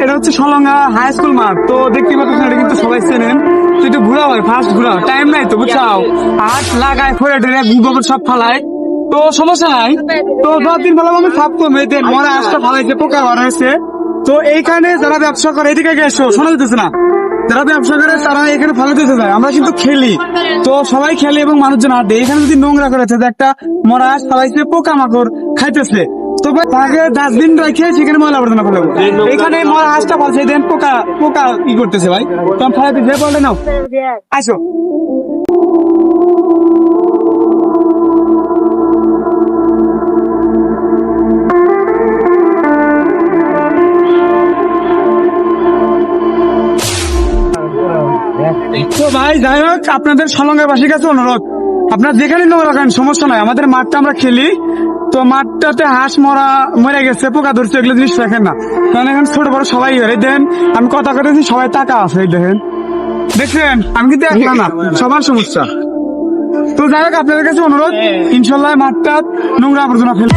এটা হচ্ছে Salanga high school মাঠ। তো দেখতে পাচ্ছেন এটা কিন্তু সবাই চেনেন। তো একটু ঘুরা হয়, ফার্স্ট ঘুরা, টাইম নাই তো বুঝছাও, হাত লাগায় ফোরে টেরে গোবর সব ফালায়, তো সমস্যা নাই। তো 10 দিন ভালো আমি সাফ করবো, এতে মরা আসটা ফালাইছে, পোকা বার হয়েছে। তো এইখানে যারা ব্যবসা করে, এদিকে গেছো শোনা যেতেছে না, যারা ব্যবসা করে তারা এখানে ভালো দিতে যায়। আমরা কিন্তু খেলি, তো সবাই খেলে এবং মানুষজন আড্ডে। এখানে যদি নোংরা করেছে, একটা মরা আস ফালাইছে, পোকা মাকড় খাইতেছে, তো তাকে ডাস্টবিন রেখে সেখানে ময়লা আবর্জনা ফেলে। এখানে মরা হাঁসটা বলছে দেন পোকা পোকা ই করতেছে ভাই, তখন ফেলাতে যে বললে নাও আসো। তো ভাই যাই হোক, আপনাদের সলঙ্গাবাসীর কাছে অনুরোধ, আপনার যেখানে নোংরা রাখেন সমস্যা নাই, আমাদের মাঠটা আমরা খেলি, তো মাঠটাতে হাঁস মরে গেছে, পোকা ধরছে, এগুলো জিনিস রাখেন না, কারণ এখন ছোট বড় সবাই দেখেন। আমি কথা করেছি, সবাই টাকা আছে দেখেন, দেখছেন, আমি কিন্তু একলা না, সবার সমস্যা। তো যাই হোক, আপনাদের কাছে অনুরোধ, ইনশাল্লাহ মাঠটা নোংরা আবর্জনা ফেলে